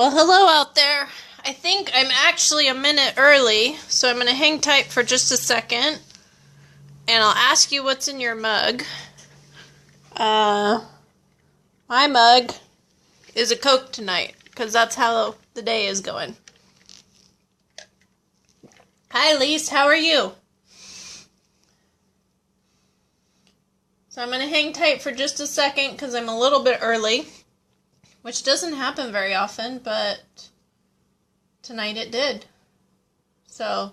Well, hello out there. I think I'm actually a minute early, so I'm going to hang tight for just a second, and I'll ask you what's in your mug. My mug is a Coke tonight, because that's how the day is going. Hi, Lise. How are you? So I'm going to hang tight for just a second, because I'm a little bit early. Which doesn't happen very often, but tonight it did. So,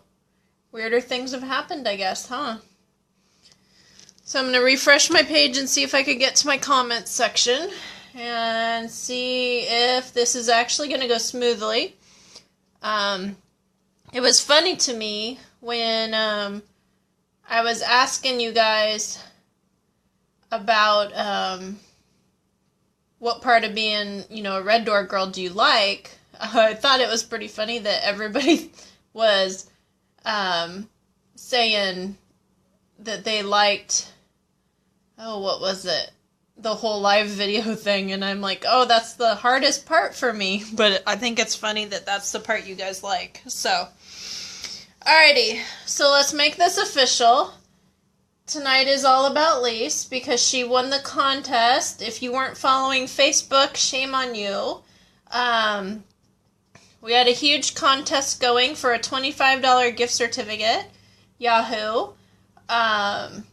weirder things have happened, I guess, huh? So I'm going to refresh my page and see if I could get to my comments section and see if this is actually going to go smoothly. It was funny to me when I was asking you guys about what part of being, a Red Door girl do you like? I thought it was pretty funny that everybody was saying that they liked, what was it? The whole live video thing, and I'm like, that's the hardest part for me. But I think it's funny that that's the part you guys like. So, alrighty, so let's make this official. Tonight is all about Lise because she won the contest. If you weren't following Facebook, shame on you. We had a huge contest going for a $25 gift certificate. Yahoo. And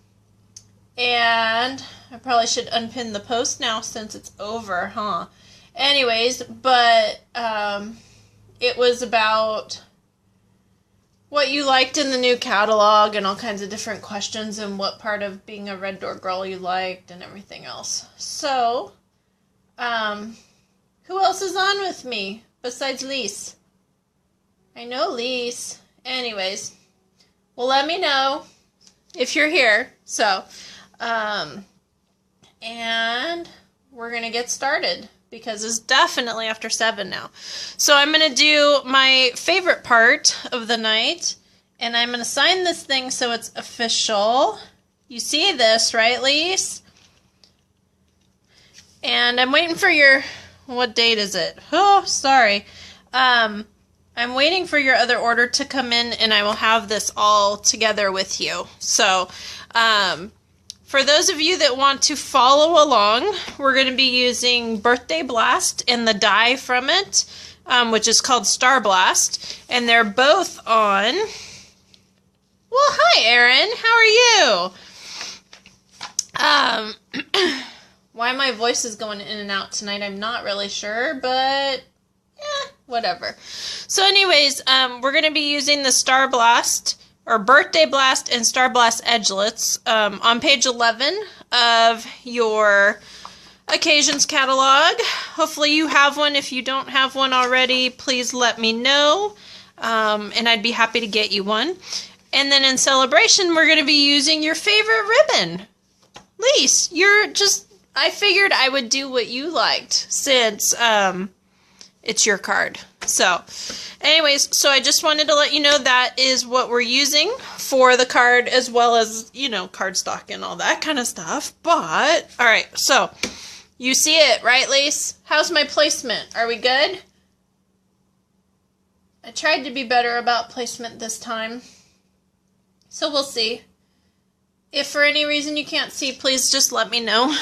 I probably should unpin the post now since it's over, huh? Anyways, but it was about what you liked in the new catalog and all kinds of different questions and what part of being a Red Door girl you liked and everything else. So, who else is on with me besides Lise? I know Lise. Anyways, well, let me know if you're here. So, and we're going to get started because it's definitely after 7 now. So I'm going to do my favorite part of the night, and I'm going to sign this thing so it's official. You see this, right, Lise? And I'm waiting for your, what date is it? Oh, sorry. I'm waiting for your other order to come in, and I will have this all together with you. So, for those of you that want to follow along, we're going to be using Birthday Blast and the die from it, which is called Star Blast. And they're both on... Well, hi, Erin. How are you? Why my voice is going in and out tonight, I'm not really sure, but whatever. So anyways, we're going to be using the Star Blast, or Birthday Blast and Star Blast edgelets on page 11 of your occasions catalog. Hopefully you have one. If you don't have one already, please let me know, and I'd be happy to get you one. And then in celebration, we're going to be using your favorite ribbon. Lise, I figured I would do what you liked since it's your card. So, anyways, so I just wanted to let you know that is what we're using for the card, as well as, cardstock and all that kind of stuff. But, alright, so, you see it, right, Lise? How's my placement? Are we good? I tried to be better about placement this time. So, we'll see. If for any reason you can't see, please just let me know.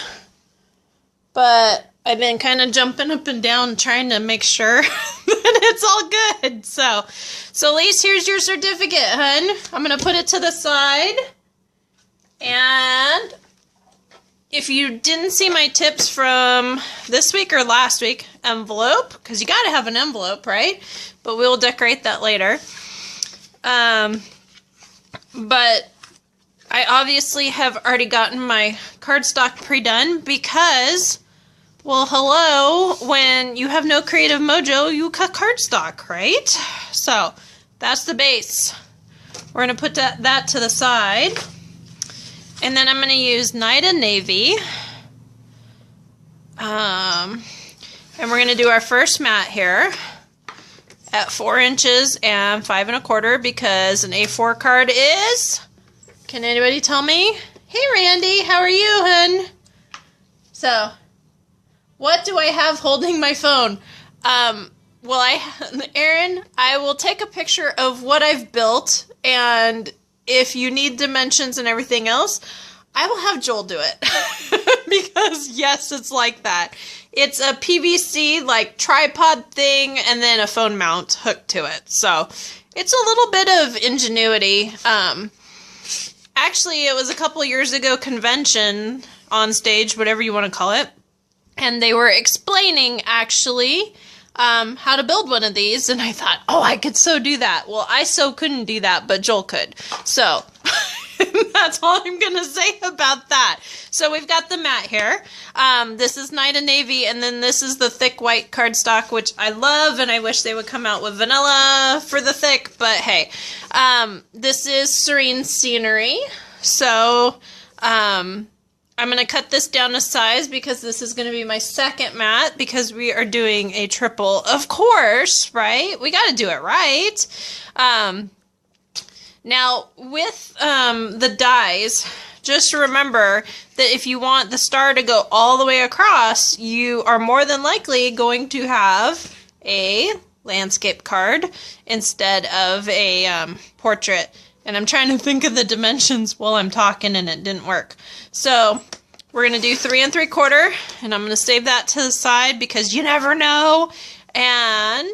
But I've been kind of jumping up and down trying to make sure that it's all good. So Lise, here's your certificate, hun. I'm going to put it to the side. And if you didn't see my tips from this week or last week, envelope, because you got to have an envelope, right? But we'll decorate that later. But I obviously have already gotten my cardstock pre-done because... Well, hello, when you have no creative mojo, you cut cardstock, right? So, that's the base. We're going to put that to the side. And then I'm going to use Nida Navy. And we're going to do our first mat here at 4 inches and 5 1/4 because an A4 card is... Can anybody tell me? Hey, Randy, how are you, hun? So... What do I have holding my phone? Erin, I will take a picture of what I've built, and if you need dimensions and everything else, I will have Joel do it. Because yes, it's like that. It's a PVC like tripod thing and then a phone mount hooked to it. So it's a little bit of ingenuity. Actually, it was a couple years ago convention on stage, whatever you want to call it. And they were explaining actually how to build one of these. And I thought, oh, I could so do that. Well, I so couldn't do that, but Joel could. So that's all I'm going to say about that. So we've got the mat here. This is Night of Navy, and then this is the thick white cardstock, which I love, and I wish they would come out with vanilla for the thick, but hey. This is Serene Scenery. So I'm going to cut this down to size because this is going to be my second mat because we are doing a triple, of course, right? We got to do it right. Now, with the dies, just remember that if you want the star to go all the way across, you are more than likely going to have a landscape card instead of a portrait. And I'm trying to think of the dimensions while I'm talking and it didn't work. So we're going to do 3 3/4, and I'm going to save that to the side because you never know. And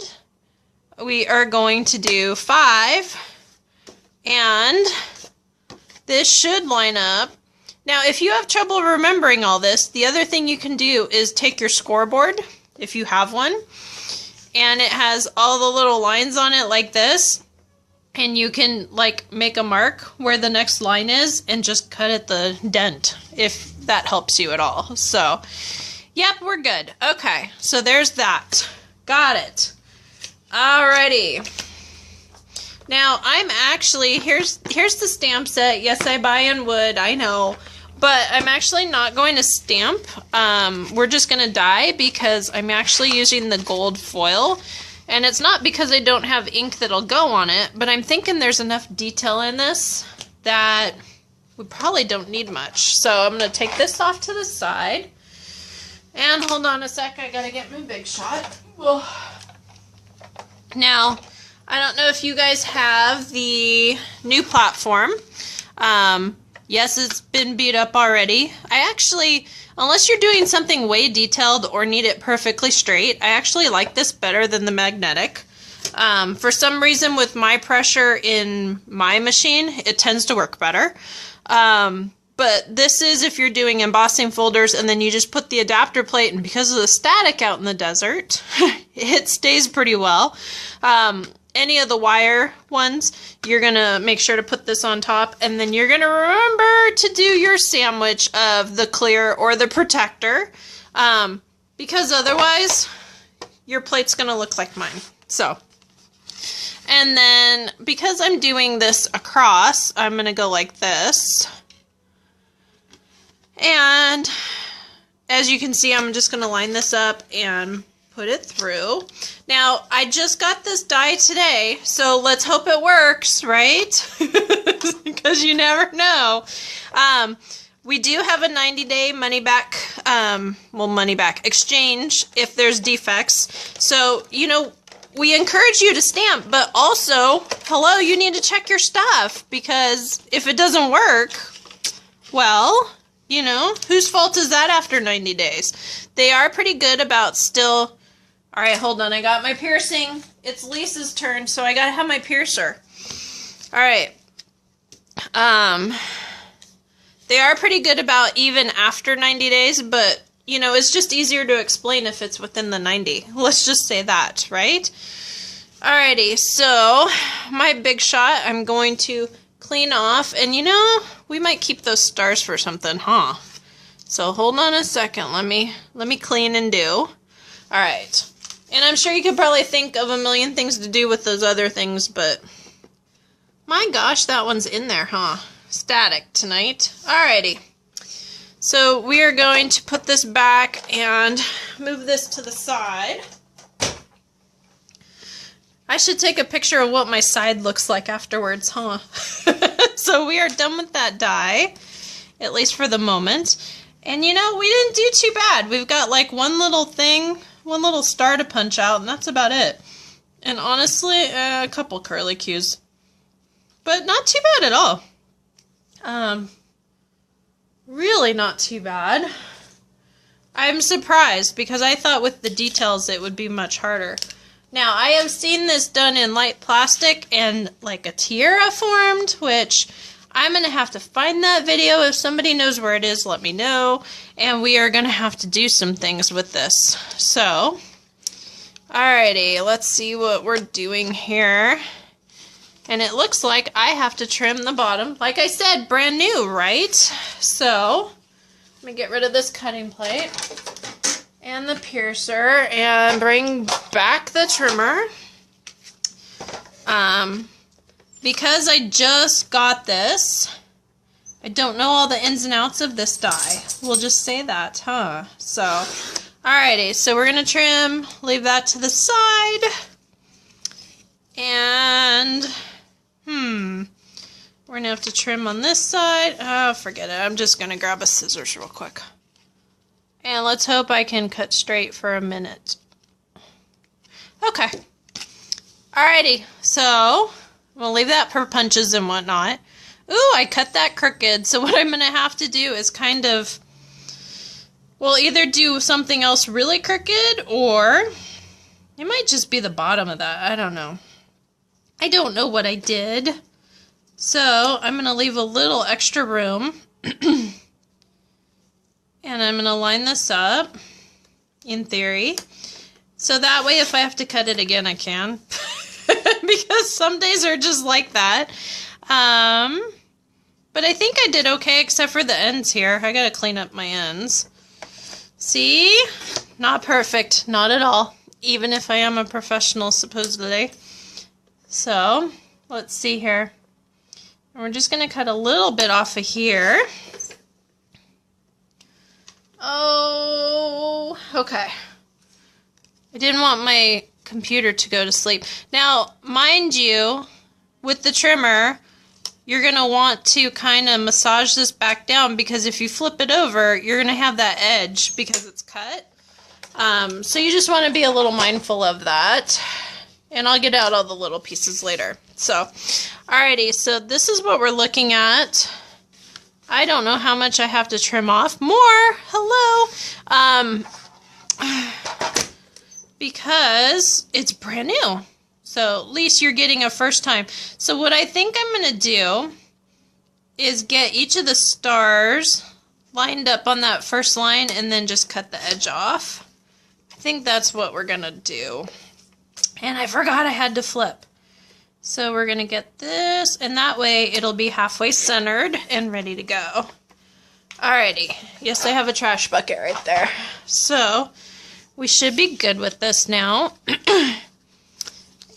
we are going to do 5. And this should line up. Now, if you have trouble remembering all this, the other thing you can do is take your scoreboard, if you have one, and it has all the little lines on it like this, and you can like make a mark where the next line is and just cut at the dent, if that helps you at all. So, yep, we're good. Okay, so there's that. Got it. Alrighty. Now, I'm actually, here's the stamp set. Yes, I buy in wood, I know. But I'm actually not going to stamp. We're just going to die because I'm actually using the gold foil. And it's not because I don't have ink that'll go on it, but I'm thinking there's enough detail in this that we probably don't need much. So I'm going to take this off to the side. And hold on a sec, I got to get my big shot. Ugh. Now, I don't know if you guys have the new platform. Yes, it's been beat up already. I actually, unless you're doing something way detailed or need it perfectly straight, I actually like this better than the magnetic. For some reason with my pressure in my machine, it tends to work better. But this is if you're doing embossing folders and then you just put the adapter plate, and because of the static out in the desert, it stays pretty well. Any of the wire ones, you're going to make sure to put this on top, and then you're going to remember to do your sandwich of the clear or the protector, because otherwise your plate's going to look like mine. So, and then because I'm doing this across, I'm going to go like this, and as you can see, I'm just going to line this up and put it through. Now, I just got this die today, so let's hope it works, right? Because you never know. We do have a 90-day money-back, money-back exchange if there's defects. So, you know, we encourage you to stamp, but also, hello, you need to check your stuff, because if it doesn't work, well, you know, whose fault is that after 90 days? They are pretty good about still... All right, hold on. I got my piercing. It's Lisa's turn, so I gotta have my piercer. All right. They are pretty good about even after 90 days, but, you know, it's just easier to explain if it's within the 90. Let's just say that, right? Alrighty, so my big shot, I'm going to clean off, and, you know, we might keep those stars for something, huh? So hold on a second. Let me clean and do. All right. And I'm sure you could probably think of a million things to do with those other things, but my gosh, that one's in there, huh? Static tonight. Alrighty. So we are going to put this back and move this to the side. I should take a picture of what my side looks like afterwards, huh? So we are done with that die, at least for the moment. And you know, we didn't do too bad. We've got like one little thing one little star to punch out, and that's about it. And honestly, a couple curly cues. But not too bad at all. Really not too bad. I'm surprised because I thought with the details it would be much harder. Now, I have seen this done in light plastic and like a tiara formed, which I'm going to have to find that video. If somebody knows where it is, let me know. And we are going to have to do some things with this. So, alrighty, let's see what we're doing here. And it looks like I have to trim the bottom. Like I said, brand new, right? So, let me get rid of this cutting plate and the piercer and bring back the trimmer. Because I just got this, I don't know all the ins and outs of this die. We'll just say that, huh? So, alrighty, so we're gonna trim, leave that to the side. And, we're gonna have to trim on this side. Oh, forget it. I'm just gonna grab a scissors real quick. And let's hope I can cut straight for a minute. Okay. Alrighty, so we'll leave that for punches and whatnot. Ooh, I cut that crooked. So what I'm gonna have to do is kind of, we'll either do something else really crooked, or it might just be the bottom of that. I don't know. I don't know what I did. So I'm gonna leave a little extra room. And I'm gonna line this up, in theory. So that way if I have to cut it again, I can. Because some days are just like that. But I think I did okay except for the ends here. I gotta clean up my ends. See? Not perfect. Not at all. Even if I am a professional, supposedly. So, let's see here. And we're just gonna cut a little bit off of here. Oh, okay. I didn't want my computer to go to sleep. Now, mind you, with the trimmer, you're going to want to kind of massage this back down, because if you flip it over, you're going to have that edge because it's cut. So you just want to be a little mindful of that. And I'll get out all the little pieces later. So, alrighty, so this is what we're looking at. I don't know how much I have to trim off. More! Hello! Because it's brand new. So at least you're getting a first time. So what I think I'm going to do is get each of the stars lined up on that first line and then just cut the edge off. I think that's what we're going to do. And I forgot I had to flip. So we're going to get this, and that way it'll be halfway centered and ready to go. Alrighty. Yes, I have a trash bucket right there. So we should be good with this now.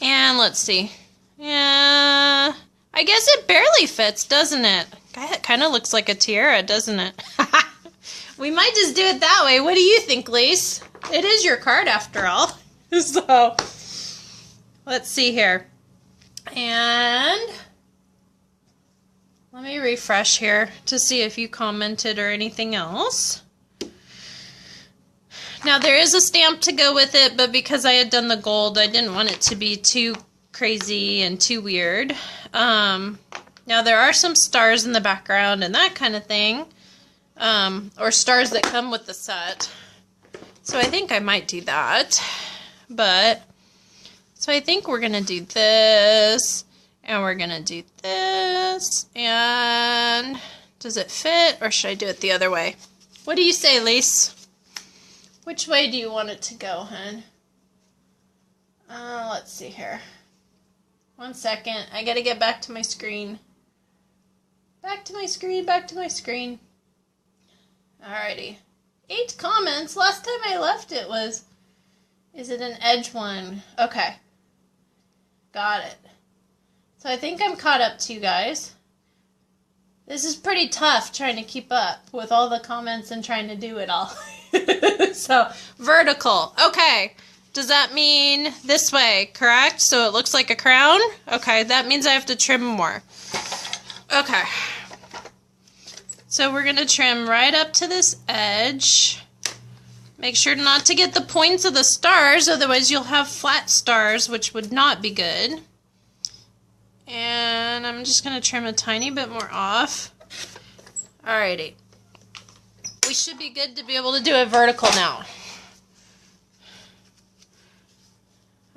And let's see. Yeah, I guess it barely fits, doesn't it? It kind of looks like a tiara, doesn't it? We might just do it that way. What do you think, Lise? It is your card after all. So, let's see here. And let me refresh here to see if you commented or anything else. Now, there is a stamp to go with it, but because I had done the gold, I didn't want it to be too crazy and too weird. Now, there are some stars in the background and that kind of thing, or stars that come with the set. So I think I might do that. But, so I think we're going to do this, and we're going to do this, and does it fit, or should I do it the other way? What do you say, Lise? Which way do you want it to go, hun? Let's see here. 1 second. I gotta get back to my screen. Back to my screen, back to my screen. Alrighty. 8 comments. Last time I left it was, is it an edge one? Okay. Got it. So I think I'm caught up to you guys. This is pretty tough trying to keep up with all the comments and trying to do it all. So, vertical. Okay. Does that mean this way, correct? So it looks like a crown? Okay, that means I have to trim more. Okay. So we're going to trim right up to this edge. Make sure not to get the points of the stars, otherwise you'll have flat stars, which would not be good. And I'm just going to trim a tiny bit more off. Alrighty. We should be good to be able to do it vertical now.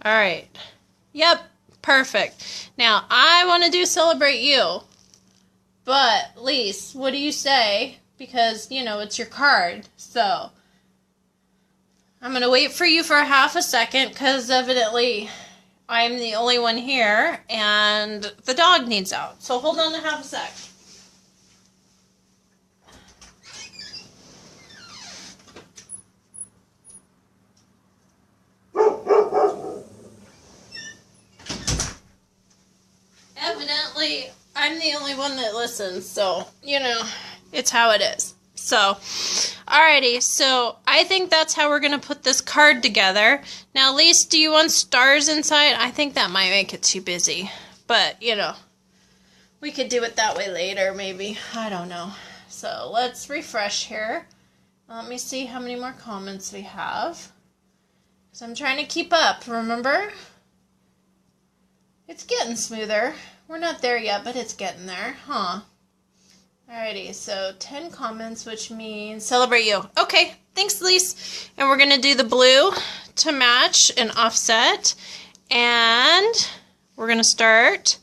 Alright. Yep, perfect. Now, I want to do Celebrate You. But, Lise, what do you say? Because, you know, it's your card. So, I'm going to wait for you for half a second because evidently I'm the only one here and the dog needs out. So, hold on to half a sec. Evidently, I'm the only one that listens, so, you know, it's how it is. So, alrighty, so I think that's how we're going to put this card together. Now, Lise, do you want stars inside? I think that might make it too busy, but, you know, we could do it that way later, maybe. I don't know. So, let's refresh here. Let me see how many more comments we have. Because I'm trying to keep up, remember? It's getting smoother. We're not there yet, but it's getting there, huh? Alrighty, so 10 comments, which means Celebrate You. Okay, thanks, Lise. And we're going to do the blue to match and offset. And we're going to start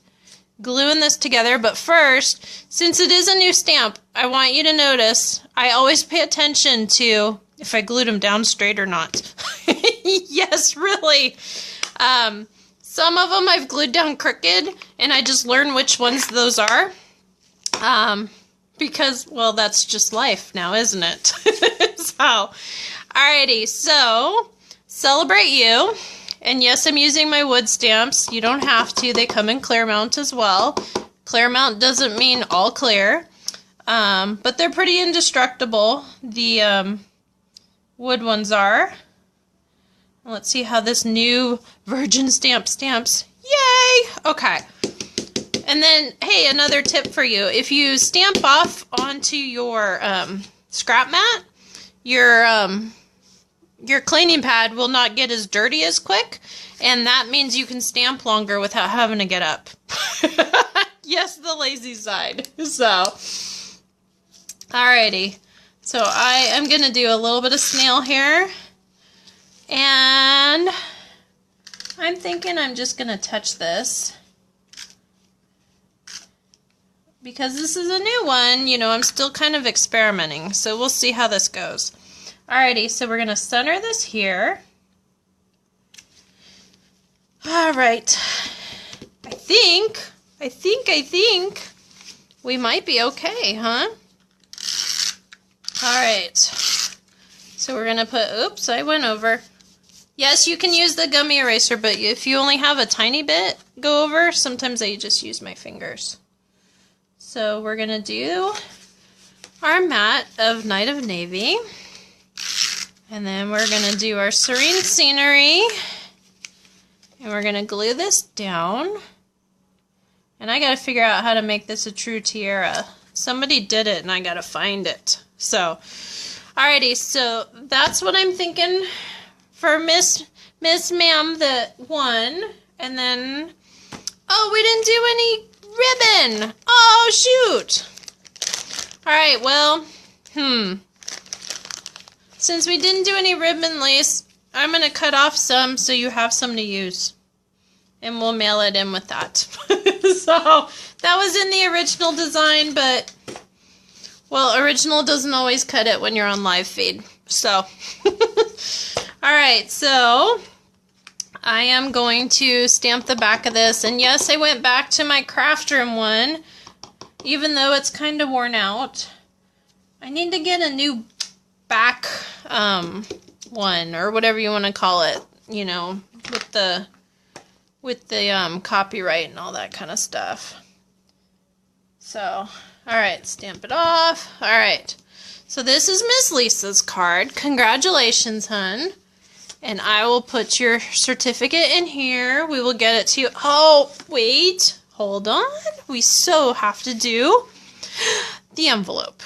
gluing this together. But first, since it is a new stamp, I want you to notice, I always pay attention to if I glued them down straight or not. Yes, really. Some of them I've glued down crooked, and I just learn which ones those are. Because, well, that's just life now, isn't it? So, alrighty, so, Celebrate You. And yes, I'm using my wood stamps. You don't have to. They come in Claremont as well. Claremont doesn't mean all clear. But they're pretty indestructible. The wood ones are. Let's see how this new virgin stamp stamps. Yay! Okay. And then, hey, another tip for you. If you stamp off onto your scrap mat, your cleaning pad will not get as dirty as quick. And that means you can stamp longer without having to get up. Yes, the lazy side. So, alrighty. So I am going to do a little bit of snail here. And I'm thinking I'm just going to touch this. Because this is a new one, you know, I'm still kind of experimenting. So we'll see how this goes. Alrighty, so we're going to center this here. Alright. I think we might be okay, huh? Alright. So we're going to put, oops, I went over. Yes, you can use the gummy eraser, but if you only have a tiny bit go over, sometimes I just use my fingers. So we're going to do our mat of Night of Navy. And then we're going to do our Serene Scenery. And we're going to glue this down. And I got to figure out how to make this a true tiara. Somebody did it and I got to find it. So, alrighty, so that's what I'm thinking for Miss Ma'am that won. And then, oh, we didn't do any ribbon. Oh, shoot. Alright, well, since we didn't do any ribbon lace, I'm going to cut off some so you have some to use. And we'll mail it in with that. So, that was in the original design, but, well, original doesn't always cut it when you're on live feed. So, alright, so I am going to stamp the back of this. And yes, I went back to my craft room one, even though it's kind of worn out. I need to get a new back one, or whatever you want to call it, you know, with the copyright and all that kind of stuff. So, alright, stamp it off. Alright, so this is Miss Lisa's card. Congratulations, hun. And I will put your certificate in here. We will get it to you. Oh, wait. Hold on. We so have to do the envelope.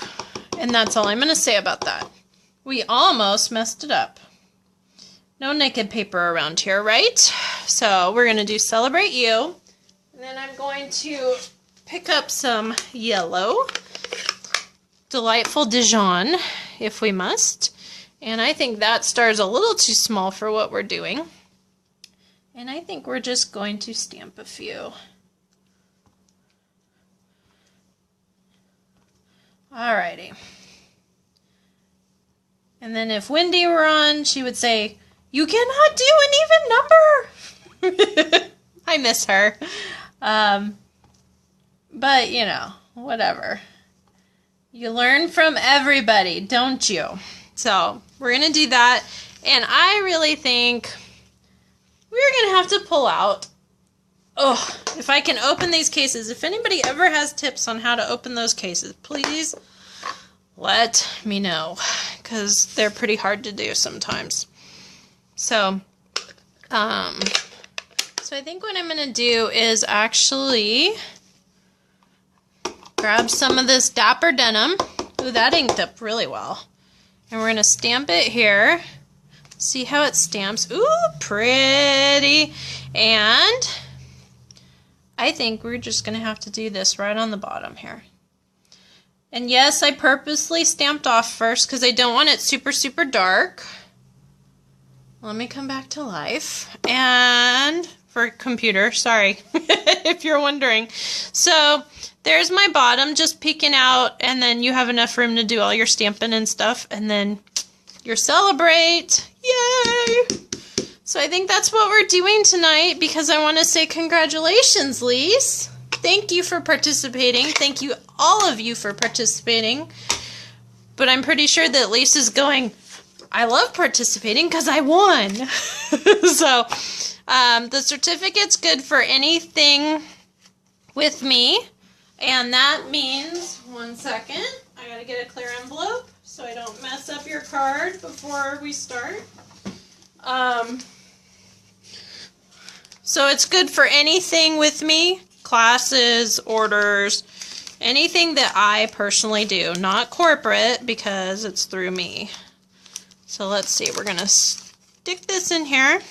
And that's all I'm going to say about that. We almost messed it up. No naked paper around here, right? So we're going to do Celebrate You. And then I'm going to pick up some yellow. Delightful Dijon, if we must. And I think that star's a little too small for what we're doing. And I think we're just going to stamp a few. Alrighty. And then if Wendy were on, she would say, "You cannot do an even number." I miss her. But, you know, whatever. You learn from everybody, don't you? So, we're going to do that. And I really think we're going to have to pull out. Oh, if I can open these cases. If anybody ever has tips on how to open those cases, please let me know. Because they're pretty hard to do sometimes. So I think what I'm going to do is actually grab some of this Dapper Denim. Ooh, that inked up really well. And we're going to stamp it here. See how it stamps. Ooh, pretty. And I think we're just going to have to do this right on the bottom here. And yes, I purposely stamped off first because I don't want it super, super dark. Let me come back to life. And for computer, sorry, if you're wondering. So there's my bottom just peeking out, and then you have enough room to do all your stamping and stuff, and then your Celebrate. Yay! So I think that's what we're doing tonight because I want to say congratulations, Lise. Thank you for participating. Thank you, all of you, for participating. But I'm pretty sure that Lisa's going, I love participating because I won. So the certificate's good for anything with me. And that means, one second, I gotta get a clear envelope so I don't mess up your card before we start. So it's good for anything with me. Classes, orders, anything that I personally do, not corporate because it's through me. So let's see, we're going to stick this in here.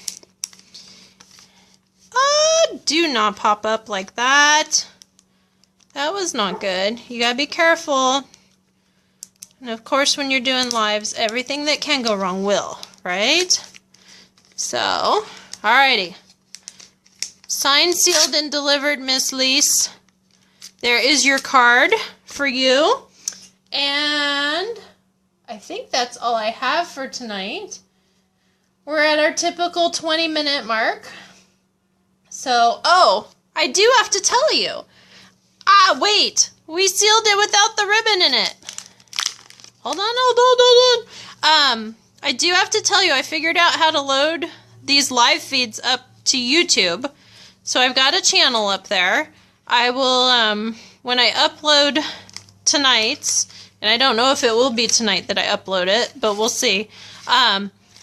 Do not pop up like that. That was not good. You got to be careful. And of course, when you're doing lives, everything that can go wrong will, right? So, alrighty. Signed, sealed, and delivered, Miss Lise. There is your card for you. And I think that's all I have for tonight. We're at our typical 20-minute mark. So, oh, I do have to tell you. Wait. We sealed it without the ribbon in it. Hold on. I do have to tell you, I figured out how to load these live feeds up to YouTube. So I've got a channel up there. I will, when I upload tonight's, and I don't know if it will be tonight that I upload it, but we'll see.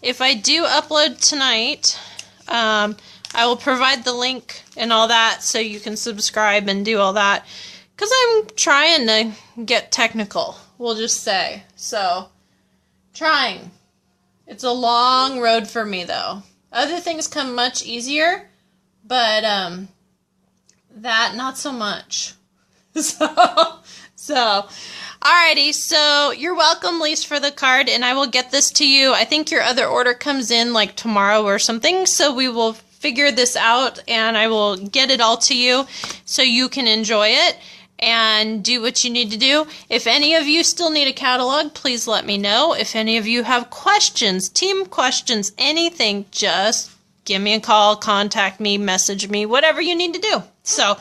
If I do upload tonight, I will provide the link and all that so you can subscribe and do all that. Because I'm trying to get technical, we'll just say. So, trying. It's a long road for me, though. Other things come much easier. But, that, not so much. So, alrighty, so you're welcome, Lise, for the card, and I will get this to you. I think your other order comes in, like, tomorrow or something, so we will figure this out, and I will get it all to you so you can enjoy it and do what you need to do. If any of you still need a catalog, please let me know. If any of you have questions, team questions, anything, just give me a call, contact me, message me, whatever you need to do. So,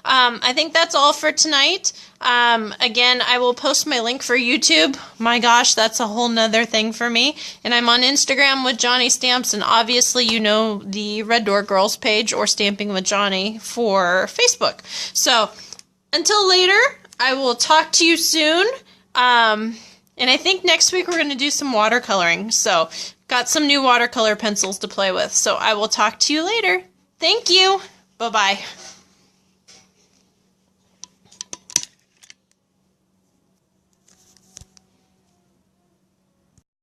I think that's all for tonight. Again, I will post my link for YouTube. My gosh, that's a whole nother thing for me. And I'm on Instagram with Johnny Stamps, and obviously you know the Red Door Girls page or Stamping with Johnny for Facebook. So, until later, I will talk to you soon. And I think next week we're going to do some watercoloring. So, got some new watercolor pencils to play with. So, I will talk to you later. Thank you. Bye-bye.